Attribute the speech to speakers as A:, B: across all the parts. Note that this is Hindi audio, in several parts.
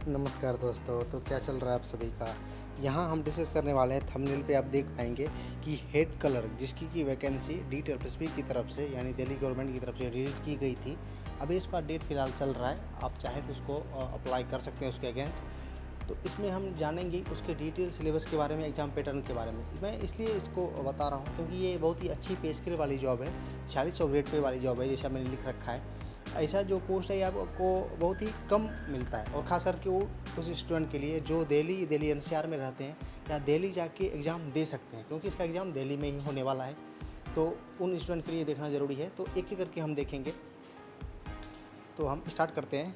A: नमस्कार दोस्तों। तो क्या चल रहा है आप सभी का। यहाँ हम डिस्कस करने वाले हैं, थंबनेल पे आप देख पाएंगे कि हेड कलर जिसकी की वैकेंसी DSSP की तरफ से यानी दिल्ली गवर्नमेंट की तरफ से रिलीज़ की गई थी। अभी इसका डेट फ़िलहाल चल रहा है, आप चाहें तो उसको अप्लाई कर सकते हैं उसके अगेंस्ट। तो इसमें हम जानेंगे उसके डिटेल सिलेबस के बारे में, एग्ज़ाम पैटर्न के बारे में। मैं इसलिए इसको बता रहा हूँ क्योंकि ये बहुत ही अच्छी पे स्केल वाली जॉब है, 4600 ग्रेड पे वाली जॉब है जैसा मैंने लिख रखा है। ऐसा जो पोस्ट है आपको बहुत ही कम मिलता है, और ख़ास करके वो उस स्टूडेंट के लिए जो दिल्ली NCR में रहते हैं या दिल्ली जाके एग्ज़ाम दे सकते हैं, क्योंकि इसका एग्ज़ाम दिल्ली में ही होने वाला है। तो उन स्टूडेंट के लिए देखना ज़रूरी है। तो एक एक करके हम देखेंगे। तो हम स्टार्ट करते हैं,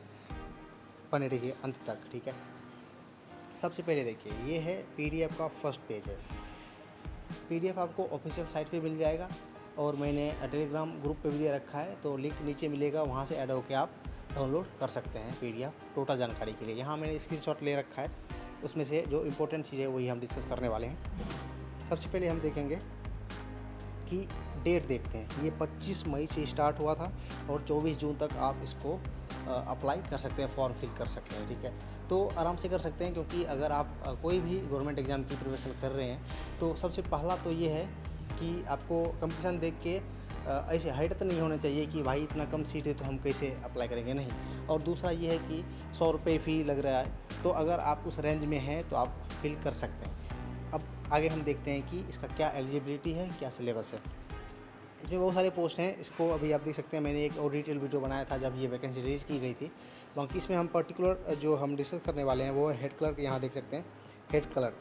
A: बने रहिए अंत तक, ठीक है। सबसे पहले देखिए, ये है PDF का फर्स्ट पेज है। PDF आपको ऑफिशियल साइट पे मिल जाएगा, और मैंने टेलीग्राम ग्रुप पे भी दे रखा है, तो लिंक नीचे मिलेगा, वहाँ से ऐड होकर आप डाउनलोड कर सकते हैं PDF टोटल जानकारी के लिए। यहाँ मैंने स्क्रीनशॉट ले रखा है, उसमें से जो इम्पोर्टेंट चीज़ है वही हम डिस्कस करने वाले हैं। सबसे पहले हम देखेंगे कि डेट देखते हैं। ये 25 मई से स्टार्ट हुआ था और 24 जून तक आप इसको अप्लाई कर सकते हैं, फॉर्म फिल कर सकते हैं, ठीक है। तो आराम से कर सकते हैं, क्योंकि अगर आप कोई भी गवर्नमेंट एग्ज़ाम की प्रिपरेशन कर रहे हैं तो सबसे पहला तो ये है कि आपको कंपटीशन देख के ऐसे हाइट तो नहीं होना चाहिए कि भाई इतना कम सीट है तो हम कैसे अप्लाई करेंगे, नहीं। और दूसरा ये है कि 100 रुपये फ़ी लग रहा है, तो अगर आप उस रेंज में हैं तो आप फिल कर सकते हैं। अब आगे हम देखते हैं कि इसका क्या एलिजिबिलिटी है, क्या सिलेबस है। इसमें बहुत सारे पोस्ट हैं, इसको अभी आप देख सकते हैं। मैंने एक और डिटेल वीडियो बनाया था जब ये वैकेंसी रिलीज़ की गई थी। बाकी इसमें हम पर्टिकुलर जो हम डिस्कस करने वाले हैं वो हेड कलर यहाँ देख सकते हैं। हेड कलर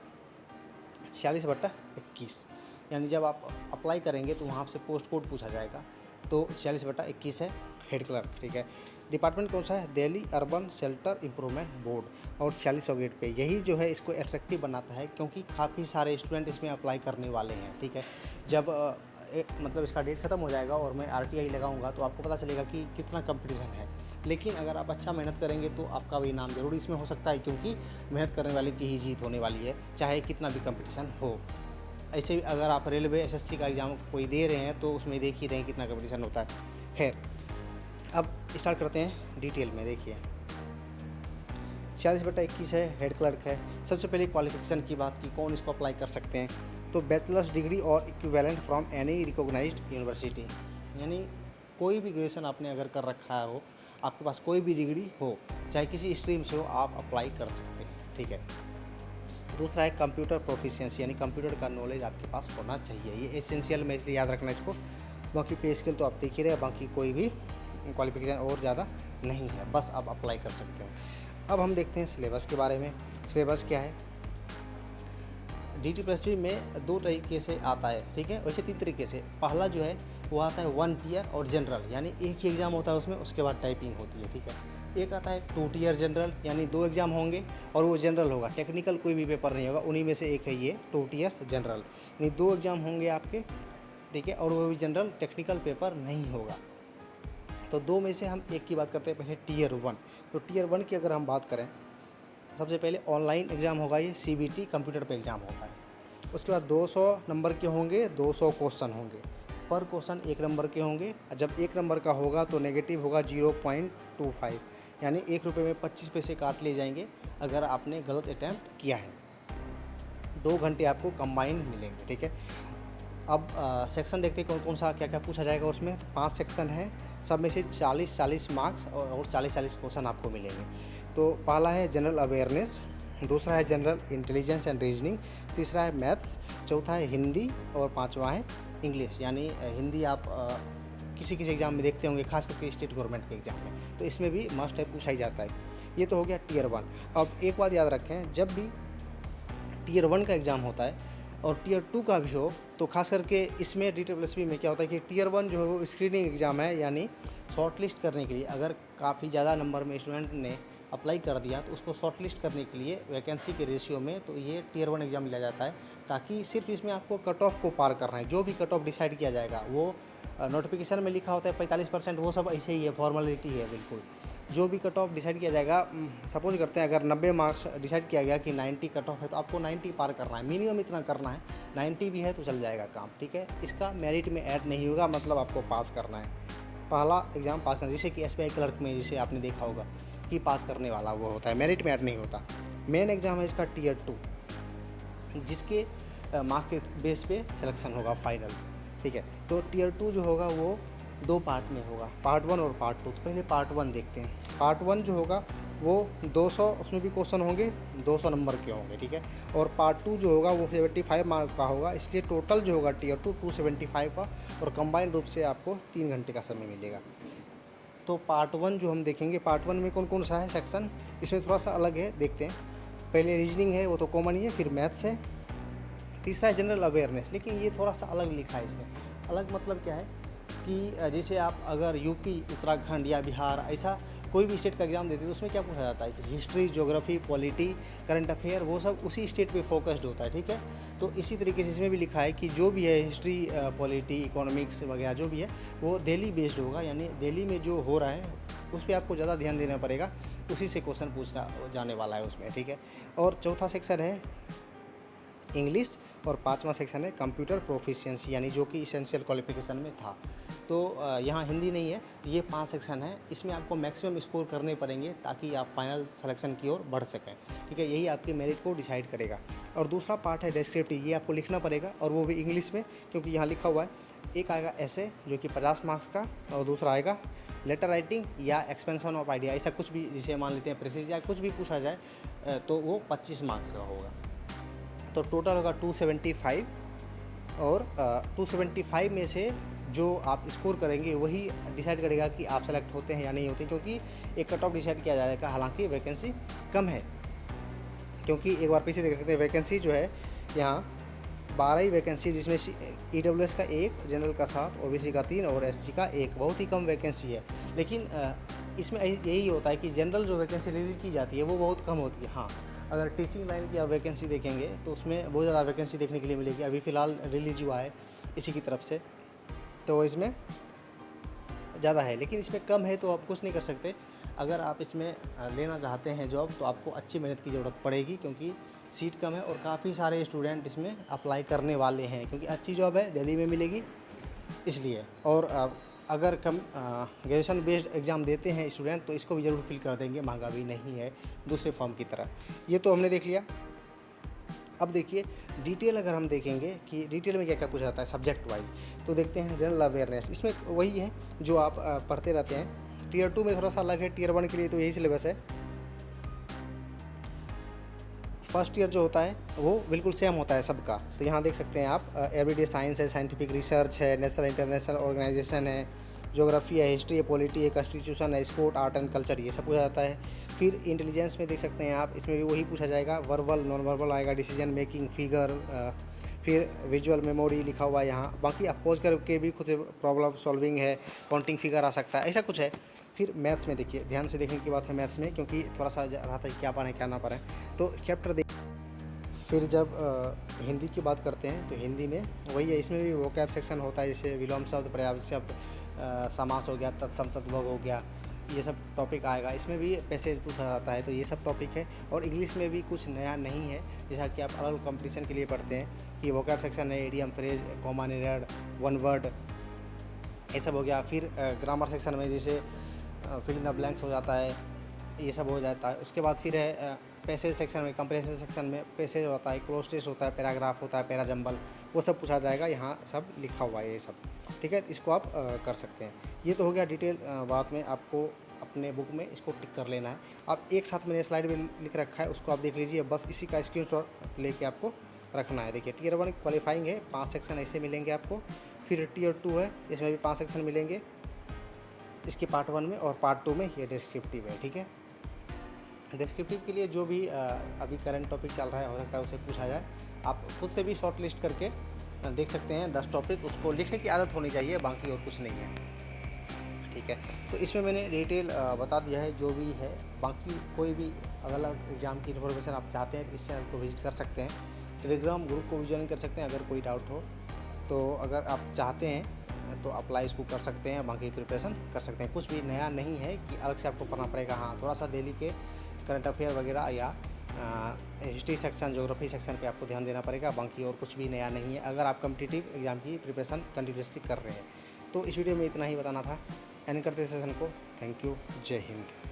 A: 46/21, यानी जब आप अप्लाई करेंगे तो वहाँ से पोस्ट कोड पूछा जाएगा। तो 46/21 है हेड क्लर्क, ठीक है। डिपार्टमेंट कौन सा है? Delhi urban shelter improvement board, और 4600 ग्रेड पे। यही जो है इसको एट्रैक्टिव बनाता है, क्योंकि काफ़ी सारे स्टूडेंट इसमें अप्लाई करने वाले हैं, ठीक है। जब मतलब इसका डेट ख़त्म हो जाएगा और मैं RTI लगाऊंगा तो आपको पता चलेगा कि कितना कंपटीशन है। लेकिन अगर आप अच्छा मेहनत करेंगे तो आपका भी नाम ज़रूर इसमें हो सकता है, क्योंकि मेहनत करने वाले की ही जीत होने वाली है, चाहे कितना भी कंपटीशन हो। ऐसे भी अगर आप रेलवे SSC का एग्ज़ाम कोई दे रहे हैं तो उसमें देख ही रहे हैं कितना कंपटीशन होता है। खैर, अब स्टार्ट करते हैं डिटेल में। देखिए 46/21 है, हेड क्लर्क है। सबसे पहले क्वालिफिकेशन की बात की, कौन इसको अप्लाई कर सकते हैं। तो बैचलर्स डिग्री और equivalent from any recognised university, यानी कोई भी ग्रेजुएशन आपने अगर कर रखा हो, आपके पास कोई भी डिग्री हो, चाहे किसी स्ट्रीम से हो, आप अप्लाई कर सकते हैं, ठीक है। दूसरा है कंप्यूटर प्रोफिशिएंसी, यानी कंप्यूटर का नॉलेज आपके पास होना चाहिए। ये एसेंशियल में, इसलिए याद रखना इसको। बाकी पे स्केल तो आप देख ही रहे हैं, बाकी कोई भी क्वालिफिकेशन और ज़्यादा नहीं है, बस आप अप्लाई कर सकते हैं। अब हम देखते हैं सिलेबस के बारे में। सिलेबस क्या है? DSSP में 2 तरीके से आता है, ठीक है। वैसे 3 तरीके से। पहला जो है वो आता है 1 टियर और जनरल, यानी एक ही एग्ज़ाम होता है उसमें, उसके बाद टाइपिंग होती है, ठीक है। एक आता है 2 टियर जनरल, यानी 2 एग्ज़ाम होंगे और वो जनरल होगा, टेक्निकल कोई भी पेपर नहीं होगा, उन्हीं में से एक है ये 2 टियर जनरल, यानी 2 एग्ज़ाम होंगे आपके, ठीक है, और वो भी जनरल, टेक्निकल पेपर नहीं होगा। तो 2 में से हम एक की बात करते हैं, पहले टियर 1। तो टियर 1 की अगर हम बात करें, सबसे पहले ऑनलाइन एग्ज़ाम होगा, ये CBT कंप्यूटर पे एग्ज़ाम होता है। उसके बाद 200 नंबर के होंगे, 200 क्वेश्चन होंगे, पर क्वेश्चन 1 नंबर के होंगे। जब 1 नंबर का होगा तो नेगेटिव होगा 0.25, यानी 1 रुपये में 25 पैसे काट लिए जाएंगे अगर आपने गलत अटैम्प्ट किया है। 2 घंटे आपको कंबाइंड मिलेंगे, ठीक है। अब सेक्शन देखते हैं कौन कौन सा क्या क्या पूछा जाएगा उसमें। 5 सेक्शन हैं, सब में से 40-40 मार्क्स और 40-40 क्वेश्चन आपको मिलेंगे। तो पहला है जनरल अवेयरनेस, दूसरा है जनरल इंटेलिजेंस एंड रीजनिंग, तीसरा है मैथ्स, चौथा है हिंदी, और पांचवा है इंग्लिश। यानी हिंदी आप किसी किसी एग्ज़ाम में देखते होंगे, खास करके स्टेट गवर्नमेंट के एग्ज़ाम में, तो इसमें भी मस्ट है, पूछा ही जाता है। ये तो हो गया टियर 1। अब एक बात याद रखें, जब भी टियर 1 का एग्ज़ाम होता है और टियर 2 का भी हो, तो खास करके इसमें DSSP में क्या होता है कि टियर 1 जो है वो स्क्रीनिंग एग्ज़ाम है, यानी शॉर्ट लिस्ट करने के लिए। अगर काफ़ी ज़्यादा नंबर में स्टूडेंट ने अप्लाई कर दिया तो उसको शॉर्ट लिस्ट करने के लिए वैकेंसी के रेशियो में, तो ये टियर 1 एग्ज़ाम लिया जाता है, ताकि सिर्फ इसमें आपको कट ऑफ को पार करना है। जो भी कट ऑफ डिसाइड किया जाएगा, वो नोटिफिकेशन में लिखा होता है 45%, वो सब ऐसे ही है, फॉर्मेलिटी है बिल्कुल। जो भी कट ऑफ डिसाइड किया जाएगा, सपोज करते हैं अगर 90 मार्क्स डिसाइड किया गया कि 90 कट ऑफ है, तो आपको 90 पार करना है, मिनिमम इतना करना है। 90 भी है तो चल जाएगा काम, ठीक है। इसका मेरिट में ऐड नहीं होगा, मतलब आपको पास करना है, पहला एग्ज़ाम पास करना। जैसे कि SBI क्लर्क में जैसे आपने देखा होगा, ही पास करने वाला वो होता है, मेरिट में ऐड नहीं होता। मेन एग्ज़ाम है इसका टियर 2, जिसके मार्क के बेस पे सिलेक्शन होगा फाइनल, ठीक है। तो टियर 2 जो होगा वो 2 पार्ट में होगा, पार्ट 1 और पार्ट 2। तो पहले पार्ट 1 देखते हैं। पार्ट 1 जो होगा वो 200, उसमें भी क्वेश्चन होंगे 200 नंबर के होंगे, ठीक है। और पार्ट 2 जो होगा वो 75 मार्क का होगा, इसलिए टोटल जो होगा टियर 2 275 का, और कंबाइंड रूप से आपको 3 घंटे का समय मिलेगा। तो पार्ट 1 जो हम देखेंगे, पार्ट 1 में कौन कौन सा है सेक्शन, इसमें थोड़ा सा अलग है, देखते हैं। पहले रीजनिंग है, वो तो कॉमन ही है, फिर मैथ्स है, तीसरा है जनरल अवेयरनेस। लेकिन ये थोड़ा सा अलग लिखा है इसने। अलग मतलब क्या है कि जैसे आप अगर यूपी, उत्तराखंड या बिहार ऐसा कोई भी स्टेट का एग्जाम देते हैं तो उसमें क्या पूछा जाता है कि history, geography, polity, current affair, वो सब उसी स्टेट पे फोकस्ड होता है, ठीक है। तो इसी तरीके से इसमें भी लिखा है कि जो भी है हिस्ट्री, पॉलिटी, इकोनॉमिक्स वगैरह जो भी है वो दिल्ली बेस्ड होगा, यानी दिल्ली में जो हो रहा है उस पर आपको ज़्यादा ध्यान देना पड़ेगा, उसी से क्वेश्चन पूछना जाने वाला है उसमें, ठीक है। और चौथा सेक्शन है इंग्लिश, और 5वां सेक्शन है कंप्यूटर प्रोफिशिएंसी, यानी जो कि इसेंशियल क्वालिफिकेशन में था। तो यहाँ हिंदी नहीं है। ये 5 सेक्शन है, इसमें आपको मैक्सिमम स्कोर करने पड़ेंगे ताकि आप फाइनल सिलेक्शन की ओर बढ़ सकें, ठीक है। यही आपके मेरिट को डिसाइड करेगा। और दूसरा पार्ट है डिस्क्रिप्टिव, ये आपको लिखना पड़ेगा, और वो भी इंग्लिश में, क्योंकि यहाँ लिखा हुआ है। एक आएगा ऐसे जो कि 50 मार्क्स का, और दूसरा आएगा लेटर राइटिंग या एक्सपेंशन ऑफ आइडिया, ऐसा कुछ भी, जिसे मान लेते हैं प्रेसिज या कुछ भी पूछा जाए, तो वो 25 मार्क्स का होगा। तो टोटल होगा 275, और 275 में से जो आप स्कोर करेंगे वही डिसाइड करेगा कि आप सेलेक्ट होते हैं या नहीं होते, क्योंकि एक कट ऑफ डिसाइड किया जाएगा। हालांकि वैकेंसी कम है, क्योंकि एक बार पीछे देख सकते हैं, वैकेंसी जो है यहाँ 12 ही वैकेंसी, जिसमें EWS का 1, जनरल का 7, OBC का 3 और SC का 1, बहुत ही कम वैकेंसी है। लेकिन इसमें यही होता है कि जनरल जो वैकेंसी रिलीज की जाती है वो बहुत कम होती है। हाँ, अगर टीचिंग लाइन की आप वैकेंसी देखेंगे तो उसमें बहुत ज़्यादा वैकेंसी देखने के लिए मिलेगी। अभी फ़िलहाल रिलीज हुआ है इसी की तरफ से, तो इसमें ज़्यादा है, लेकिन इसमें कम है तो आप कुछ नहीं कर सकते। अगर आप इसमें लेना चाहते हैं जॉब, तो आपको अच्छी मेहनत की ज़रूरत पड़ेगी, क्योंकि सीट कम है और काफ़ी सारे स्टूडेंट इसमें अप्लाई करने वाले हैं, क्योंकि अच्छी जॉब है, दिल्ली में मिलेगी इसलिए। और अगर कम ग्रेजुएशन बेस्ड एग्ज़ाम देते हैं स्टूडेंट तो इसको भी ज़रूर फिल कर देंगे, महंगा भी नहीं है दूसरे फॉर्म की तरह। ये तो हमने देख लिया। अब देखिए डिटेल, अगर हम देखेंगे कि डिटेल में क्या क्या पूछा जाता है सब्जेक्ट वाइज, तो देखते हैं जनरल अवेयरनेस। इसमें वही है जो आप पढ़ते रहते हैं। टियर 2 में थोड़ा सा अलग है, टियर 1 के लिए तो यही सिलेबस है। फर्स्ट ईयर जो होता है वो बिल्कुल सेम होता है सबका। तो यहाँ देख सकते हैं आप, एवरीडे साइंस है, साइंटिफिक रिसर्च है, नेशनल इंटरनेशनल ऑर्गेनाइजेशन है, ज्योग्राफी है, हिस्ट्री है, पॉलिटी है, कॉन्स्टिट्यूशन है, स्पोर्ट, आर्ट एंड कल्चर, ये सब पूछा जाता है। फिर इंटेलिजेंस में देख सकते हैं आप, इसमें भी वही पूछा जाएगा, वर्बल, नॉन वर्बल आएगा, डिसीजन मेकिंग, फिगर, फिर विजुअल मेमोरी लिखा हुआ है यहाँ। बाकी आप पोज करके भी खुद प्रॉब्लम सॉल्विंग है, काउंटिंग फिगर आ सकता है, ऐसा कुछ है। फिर मैथ्स में देखिए, ध्यान से देखने की बात है मैथ्स में, क्योंकि थोड़ा सा रहा था क्या पढ़ें क्या ना पढ़ें, तो चैप्टर देख। फिर जब हिंदी की बात करते हैं तो हिंदी में वही है, इसमें भी वोकैब सेक्शन होता है, जैसे विलोम शब्द, पर्यायवाची शब्द, समास हो गया, तत्सम तद्भव हो गया, ये सब टॉपिक आएगा। इसमें भी पैसेज पूछा जाता है, तो ये सब टॉपिक है। और इंग्लिश में भी कुछ नया नहीं है, जैसा कि आप अलग कंपटीशन के लिए पढ़ते हैं कि वोकैब सेक्शन है, idiom, phrase, common error, one word, ये सब हो गया। फिर ग्रामर सेक्शन में जैसे फिल इन द ब्लैंक्स हो जाता है, ये सब हो जाता है। उसके बाद फिर है पैसेज सेक्शन में, कंप्रेहेंसिव सेक्शन में पैसेज होता है, क्लोज टेस्ट होता है, पैराग्राफ होता है, पैरा जंबल, वो सब पूछा जाएगा। यहाँ सब लिखा हुआ है ये सब, ठीक है। इसको आप कर सकते हैं। ये तो हो गया डिटेल बात में, आपको अपने बुक में इसको टिक कर लेना है। आप एक साथ मैंने स्लाइड में लिख रखा है, उसको आप देख लीजिए, बस इसी का स्क्रीनशॉट लेके आपको रखना है। देखिए टियर 1 क्वालिफाइंग है, 5 सेक्शन ऐसे मिलेंगे आपको। फिर टियर 2 है, इसमें भी 5 सेक्शन मिलेंगे इसके पार्ट 1 में, और पार्ट 2 में ये डिस्क्रिप्टिव है, ठीक है। डिस्क्रिप्टिव के लिए जो भी अभी करंट टॉपिक चल रहा है, हो सकता है उसे पूछा जाए। आप खुद से भी शॉर्ट लिस्ट करके देख सकते हैं 10 टॉपिक, उसको लिखने की आदत होनी चाहिए, बाकी और कुछ नहीं है, ठीक है। तो इसमें मैंने डिटेल बता दिया है जो भी है। बाकी कोई भी अलग अलग एग्ज़ाम की इन्फॉर्मेशन आप चाहते हैं तो इस चैनल को विजिट कर सकते हैं, टेलीग्राम ग्रुप को भी ज्वाइन कर सकते हैं अगर कोई डाउट हो तो। अगर आप चाहते हैं तो अप्लाई इसको कर सकते हैं, बाकी प्रिपरेशन कर सकते हैं। कुछ भी नया नहीं है कि अलग से आपको पढ़ना पड़ेगा। हाँ, थोड़ा सा दिल्ली के करंट अफेयर वगैरह या हिस्ट्री सेक्शन, ज्योग्राफी सेक्शन पे आपको ध्यान देना पड़ेगा, बाकी और कुछ भी नया नहीं है अगर आप कॉम्पिटिटिव एग्जाम की प्रिपरेशन कंटिन्यूसली कर रहे हैं। तो इस वीडियो में इतना ही बताना था। एंड करते सेशन को। Thank you. जय हिंद।